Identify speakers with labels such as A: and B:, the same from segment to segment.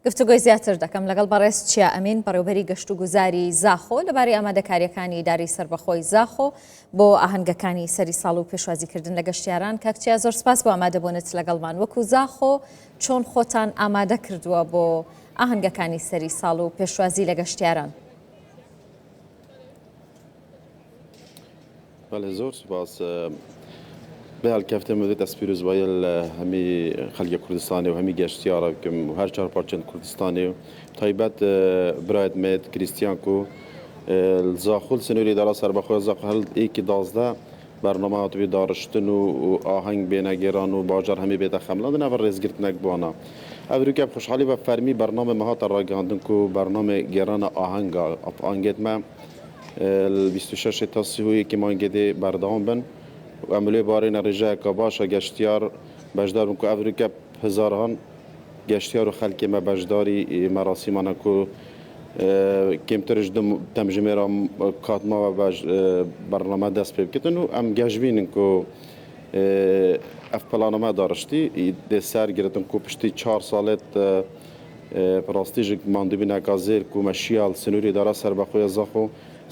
A: گفتوگۆی زیاتر دەکەم لەگەڵ بەڕێز چیا ئەمین بەڕێوەبەری گەشت و گوزاری زاخۆ لەبارەی ئامادەکاریەکانی داری سربەخۆی زاخۆ بۆ ئاهەنگەکانی سەری ساڵ و پێشوازیکردن لە گەشتیاران. کاکچیا زۆر سپاس بۆ ئامادەبوونت لەگەڵمان. وەکو زاخۆ چۆن خۆتان ئامادە کردووە بۆ ئاهەنگەکانی سەری ساڵ و پێشوازی لە گەشتیاران؟
B: بله زۆر سپاس. بهالکەفتە مدت ئەسپیروز وایل هەمی خەڵکی کوردستانی و هەمی گەشتیارە بکەم و هەر چهار پارچەند کوردستانی و تایبەت برایت مێت کریستیان کو زاخۆ سنووری دارا سەربەخۆی زاخۆ هەل ئێکی 12 بەرنامە هاتووی داڕشتن و ئاهەنگ بێنەگێران و باجار هەمی بێتە خەمڵاندن ئەوە ڕێزگرتنێک بوانە. ئەوروکە خوشحالی بە فەرمی بەرنامە مەهاتە ڕاگەاندن و بەرنامە گێرانە ئاهەنگە ئەنگێتمە 26 تا 30 مانگێدێ بەردەوام بن و ئەملێ بارێنە ڕێژەیەکە باشە گەشتیار بەشدار بن و ئەوروکە هزاران گەشتیار و خەلکێمە بەشداری مەراسیمانە و کمترش تەمژمێرە کاتماوە بەرنامە دەست پێ بکردن و ئەم گەشتبینن و ئەف پلانەمە داڕشتی دێ سەرگرتن و پشتی 4 ساڵێت ڕاستیژێک ماندوبینەکە زێر و مەشیال سنووری دارا سەربەخۆی زاخۆ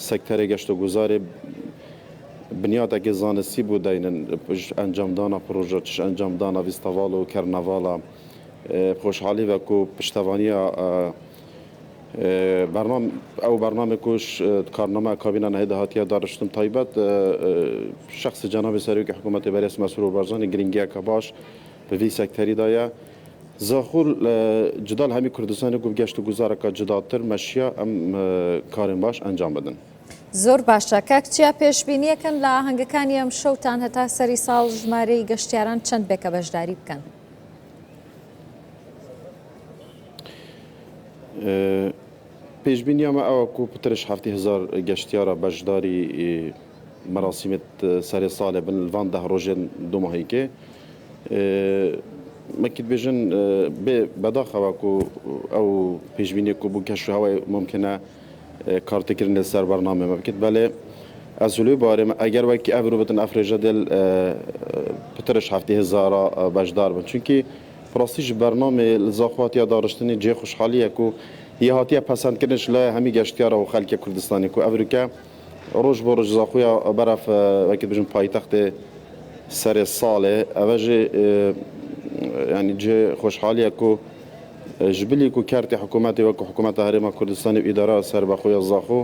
B: سەکتەرێ گەشت و گوزارێ بنیاتێکی زانستی بوو داینن ئەنجامدانە پرۆژە چش ئەنجامدانە ڤیستەڤاڵ و کەرنەڤاڵە خۆشحالی وە و پشتەوانیە ئەو بەرنامە کوش کارنامە کابینە نەهێدا هاتیە داڕشتن تایبەت شخص جەنابی سەرۆکی حکوومەتی بەرێز مەسرور بەرزانی گرنگیەکە باش بە vî سەکتەریدایە زاخۆ جدال هەمی کوردستانی گوب گەشت و گوزارەکە جداتر مەشیە ئەم کارên باش ئەنجام بدن.
A: زۆر باشە. کاکچیا پێشبینیەکەن لە ئاهەنگەکانی ئەم شەوتان هەتا سەری ساڵ ژمارەی گەشتیاران چەند بێکە بەشداری بکەن؟
B: پێشبینیامە ئەوە کو پترش 7,000 گەشتیارە بەشداری مەراسیمێت سەری ساڵێ بن لەوان 10 ڕۆژێن دوماهیکێ مەکیت بێژن بەداخەوە و ئەو پێشبینی و بوو کەشهوای ممکنە کارتێکردن لەسەر بەرنامەمە بکرد بەڵێ ئەزولوی بارێمە ئەگەر وەکی ئەڤرو بتن ئەفرێژە دل پترش 7,000 بەشدار بن چونکی ڕاستیش بەرنامێ زاخواتیا داڕشتنی جێ خوشحالیە و هی هاتیە پەسەندکردنش لە هەمی گەشتیارە و خەلکی کوردستانی و ئەڤروکە ڕۆژ بۆ ڕۆژ زاخۆیا بەرەف وەکی بژن پایتەختێ سەرێ ساڵێ ئەوەژێ ینی جێ خوشحالیە و جبلی کو کارتی حکوومەتی وەکو حکوومەتە هەرێما کوردستانی و ئیدارە سەربەخۆیە زاخۆ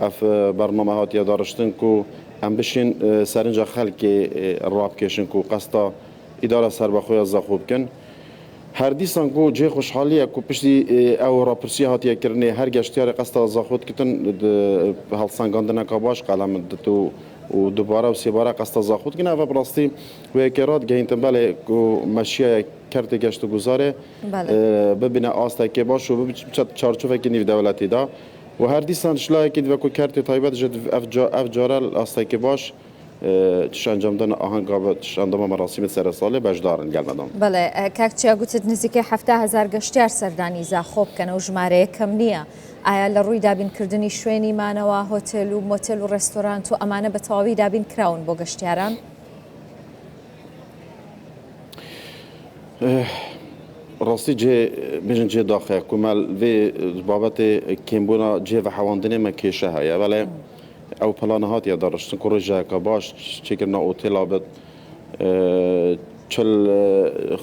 B: ئەف بەرنامە هاتیە داڕشتن و ئەم بشین سەرنجە خەلکی ڕابکێشن و قەستا ئیدارە سەربەخۆیە زاخۆ بکەن هەر دیسان و جێ خوشحالیە و پشتی ئەو ڕاپرسی هاتیەکردنی هەر گەشتیارە قەستا زاخۆتکردن هەڵسەنگاندنەکە باش قەلەمت و دوبارە و سێبارە قەستا زاخۆتکردن ئەوە بڕاستی وەیەکێرات گەینتن بەڵێ مەشیایە کارتی گەشت و گوزارێ ببینە ئاستێکی باش و بچێت چارچوبێکی نێودەوڵەتیدا و هەر دیسان شلایەکی وەکو کارتی تایبەت ئەف جارە ئاستێکی باش تش ئەنجامدان ئاهەنگا تش ئەنجامە مەراسیمە سەرە ساڵێ بەشدارن گەلمەدان.
A: بەڵێ کاکچیا گوتت نزیکەی 7,000 گەشتیار سەردانی زاخۆ بکەن و ژمارەیە کەم نییە. ئایا لە ڕووی دابینکردنی شوێنی مانەوە هۆتێل و مۆتێل و ڕێستۆرانت و ئەمانە بە تەواوی دابین کراون بۆ گەشتیاران؟
B: ڕاستی جێ بژن جێ داخەیە کومەل vê babetê kêmbûna cê ve hewandinê me kêşe heye belê ew plana hatiye daڕشtin ku rojeyeka baş çêkirina otêla bit çil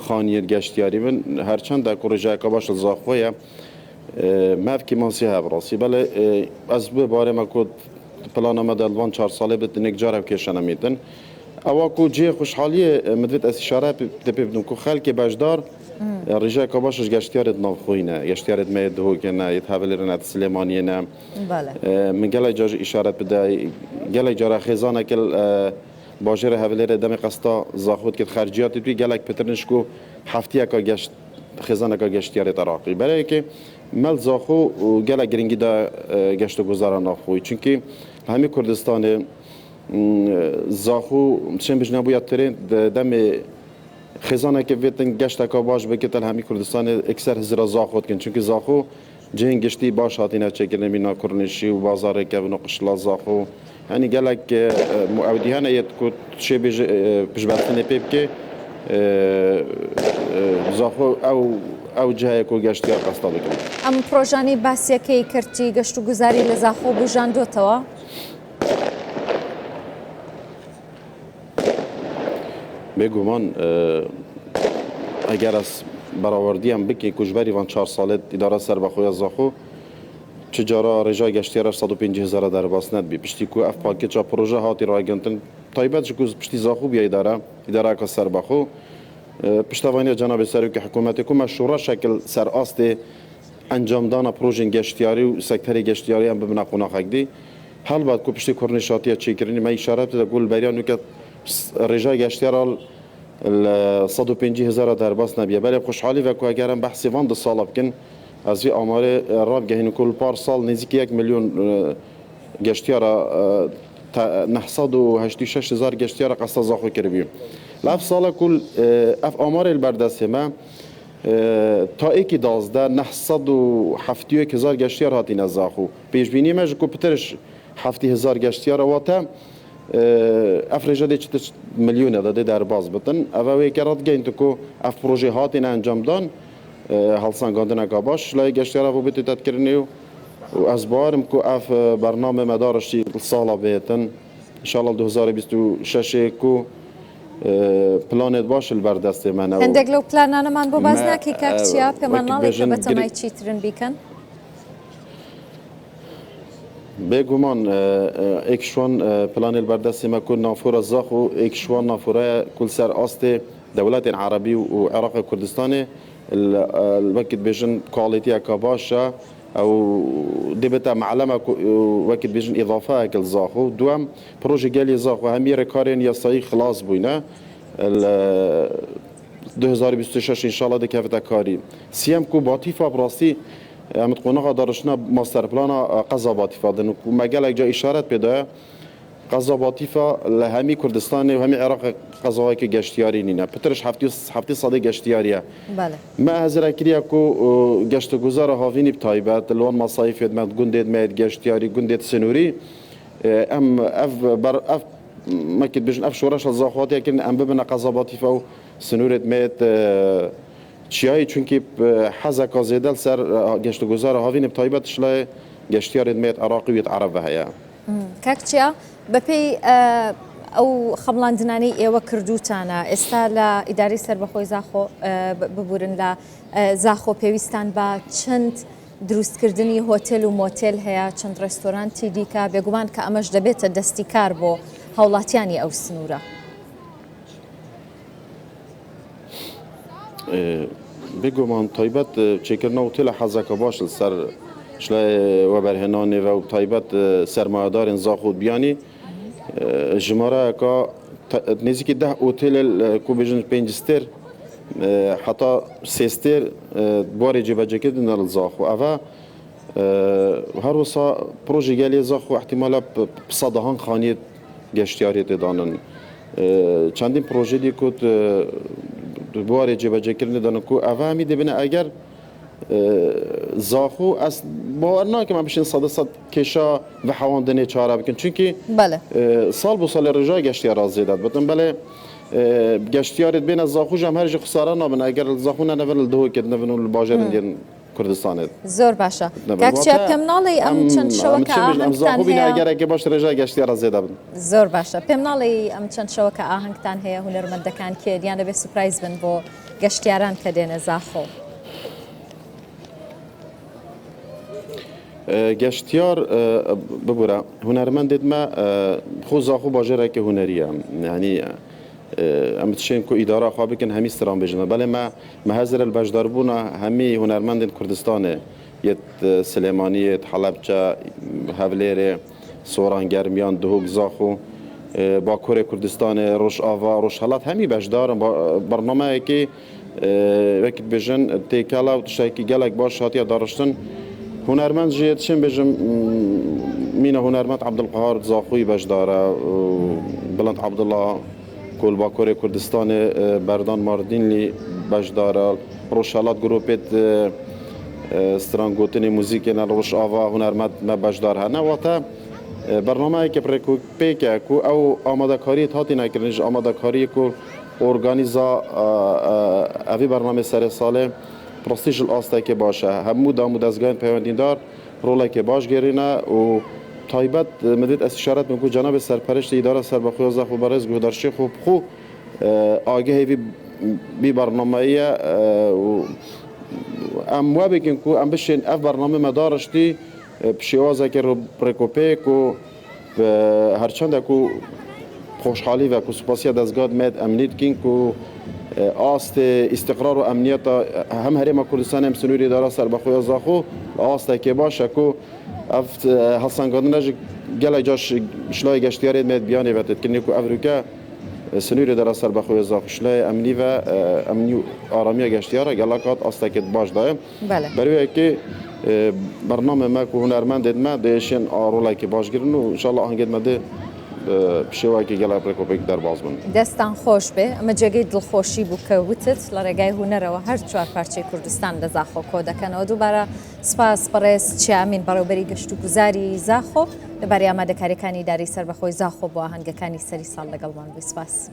B: xaniyê geştiyarî bin herçend ku rojeyeka baş li Zaxo ye mevkî masî hev rastî belê ez bi barê me ku plana me de li van 4 salê bit nek car ev kêşe nemîtin ewa ku cê xuşhaliyê min divêt ez îşare pê bidim ku xelkê bejdar ڕێژەیەکە باشش گەشتیارت ناوخۆینە گەشتیارت مێ دهۆکێنە یت هەولێرنە سلێمانیێنە من گەلێک جار ئیشارەت بدە گەلێک جارە خێزانێکل باژێرە هەولێرە دەمێ قەستا زاخۆت کرد خەرجیاتی توی گەلێک پترنش و هەفتیەکە گەشت خێزانەکە گەشتیارێت عراقی بەرەیەکێ مەل زاخۆ و گەلێک گرنگیدا گەشت و گوزارە ناوخۆی چونکی هەمی کوردستانی زاخۆ چێن بژنەبووە ترێن دەمێ خێزانێکی بێتن گەشتێکە باش بکتن هەمی کوردستانی ئەکسەر هزرە زاخۆتکن چونکی زاخۆ جێن گشتی باش هاتینە چێکردنی ناکوڕنیشی و بازارێکە بن و قشلا زاخۆ هەنی گەلێک ئەودیهانە یەت کو شێ پشبەرتنێ پێ بکێ زاخۆ ئەو او جهه کو گشتیار قستا بکن.
A: ئەم پرۆژانی باسیەکەی کردی گەشت و گوزاری لە زاخۆ بژاندۆتەوە؟
B: بێگومان ئەگەر ئەس بەراوردیان بکەی کوژبەری وان 4 ساڵێت ئیدارە سەربەخۆیە زاخۆ چجارا ڕێژای گەشتیارە 150,000 دەرباس نەتبی پشتی کو ئەف پاکێجا پرۆژە هاتی ڕاگەندن تایبەت ji ku piştî zaxû biya îdareka serbaxû piştevaniya Cenab-ı Serokê Hikûmetê ku me şûra şekil serastê encamdana projên geştiyarî û sekterê geştiyariyan bibine qonaxekdî helbet ku piştî kurnîşatiya çêkirinî me îşaret bide ku li beriya nûke rêja geştiyara 150,000 derbas nebiye belê xweşhalî ve ku eger em behsê van di sala bikin ez vî amarê rabgehîn ku li par sal nêzîkî 1 milyon geştiyara 986,000 geştiyara qesta zaxo kiribiyo. Laf sala kul ev amarê li berdestê me ta êkî 971,000 geştiyar hatîne zaxo. Pêşbînî me ji ku pitiriş 70,000 geştiyara wate ev rêje dê çi milyonê de dê derbas bitin. Ev wêke radgehîn ku ev projê hatîne encamdan هەڵسانگاندنێکا باش لای گەشتیارە بۆ بێتی تەتکردنی و ئەس باوارم کو ئەف بەرنامە مەدارشی ساڵا بێتن ئینشاڵڵا 2026 و پلانێت باش li berdestê me ne
A: هەندێک لەو پلانانەمان بۆ باز ناکەی کاکچیا پێمانناڵێک کە بەتەمای چیترن بیکەن
B: بێگومان ئێکشوان پلانê li berdestê me ku nafora zax û êkşwan naforaya kul ser astê dewletên Erebî û Iraqê Kurdistanê وەکت بێژن کاڵێتیەکە باشە ئەو دەبێتە معلەمە وەکت بێژن ئیضافەیەک زاخ و دوام پرۆژە گەلی زاخ و هەمی ڕێکارێن یاسایی خلاص بووینە 2026 ئینشاڵڵا دەکەوێتە کاری سیەم کو باتیفا بڕاستی ئەمت قۆنەغا داڕشتنە ماستەرپلانە قەزا باتیفادن و مەگەلێک جا ئیشارەت پێدایە قەزا باتیفا لە هەمی کوردستانی و هەمی عێراق قەزاوایەکی گەشتیاری نینە پترش هەفتی سەدەی گەشتیاریە me hezrekiriya ku geştguzara havînî taybet li wan masayî fêdmet gundê me geştiyarî gundê sinûrî em ev mekit bijin ev şoreşa zaxwatiye kirin em bibine qeza batîfa û sinûrêt me çiyayî çünkî hezeka zêde ser geştguzara havînî taybet şilayê geştiyarê me Iraqî wê Ereb ve heye
A: کاکچیا بەپێی ئەو خەمڵاندنانی ئێوە کردوتانە ئێستا لە ئیداری سەربەخۆی زاخۆ ببورن لە زاخۆ پێویستان بە چەند دروستکردنی هۆتێل و مۆتێل هەیە چەند ڕێستۆرانتی دیکە بێگومان کە ئەمەش دەبێتە دەستی کار بۆ هاوڵاتیانی ئەو سنوورە
B: بێگومان تایبەت چێکردنە هۆتێلە حەزەکە باش سەر شلای وەبەرهێنانê ve û taybet sermayedarên zax û biyanî jimareyeka nêzîkî 10 otêlê ku bêjin 5 stêr heta sê stêr barê cêbecekirîn li zax û ev her wisa projê gelê zax û ihtimala sadehan xaniyê geştiyarê tê danin çendîn projê dî ku barê cêbecekirinê danin ku ev hemî dibine eger زاخو از باور ناکەم ئەم بشین سەدە سەد کێشا بە حەواندنێ چارە بکەن چونکی ساڵ بۆ ساڵی ڕێژای گەشتیارا زێدات بتن بەڵێ گەشتیارت بێنە زاخوش ئەم هەرژی خسارە نابن ئەگەر زاخو نەنەڤن لە دهۆکێت نەبن و لە باژێرن دێن کوردستانێت
A: زۆر باشە کاکچیا پێم ناڵێ ئەم چەند شەوەکە ئاهەنگتان هەیە
B: ئەگەرێکی باش ڕێژای گەشتیارا زێدا بن
A: زۆر باشە پێم ناڵێ ئەم چەند شەوەکە ئاهەنگتان هەیە هونەرمەندەکان کێ دیان دەبێت سوپرایز بن بۆ گەشتیاران کە دێنە زاخۆ
B: گەشتیار ببوورە هونەرمەندێت me خۆ زاخۆ باژێرێکی هونەریە ینی ئەم تشێن کو ئیدارا خوا بکەن هەمی ستران بێژنە بەڵێ me hezir li beşdarbûna hemî هونەرمەندên Kurdistanê yet Silêmaniyê Helebce Hevlêrê Soran Germiyan Duhok Zaxo Bakurê Kurdistanê Rojava Rojhelat hemî beşdarin bernameyekê wekî bêjin têkela û tiştekî gelek baş hatiye daڕiştin هنرمند جيت شن بجم مين هنرمند عبد القهار زاخوي بجدارة بلند عبد الله كل باكوري كردستان بردان ماردين لي بجدارة روشالات جروبت سترانغوتني موزيكنا روش آوا هنرمند ما بجدار هنا وقتا برنامه که پرکو پیکه کو او آماده کاری تاتی نکردنش آماده کاری کو ارگانیزا اوی برنامه سر ساله پرستیژ ئاستێکی باشە هەموو دام و دەستگایان پەیوەندیدار ڕۆڵێکی باش گێڕینە و تایبەت مدت استشارت میگو جناب سرپرست اداره سربخوی زاخو برز گودرشی خوب خو آگهی بی برنامه‌ای و ام وابکن کو ام بشین اف برنامه مدارشتی بشیوازه که رو پرکوپیک و هرچند کو خوشحالی و کو سپاسی دستگاه مد امنیت کین کو آست استقرار و امنیت هم هریم کردستان هم سنوری اداره سربخوی زاخو آست که باشه کو اف هستانگادنش گله جاش شلای گشتیاری مد بیانی وقت کنی کو افریقا سنوری اداره سربخوی زاخو شلای امنی و امنی آرامی گشتیاره گلاکات آست که باش دایم برای که برنامه ما که هنرمند ما دیشن آرولا که باش گرن و انشالله آهنگید مده بشوایی که گلا پرکوپیک در باز من
A: دستان خوش به اما جگی دلخوشی بو که وتت لرگای هنر و هر چوار پارچه کردستان ده زاخو کوده کنه و دوباره سپاس پرست چه امین بروبری گشتو گزاری زاخو لبری آماده کاری کانی داری سر بخوی زاخو با آهنگ کانی سری سال لگل من بسپاس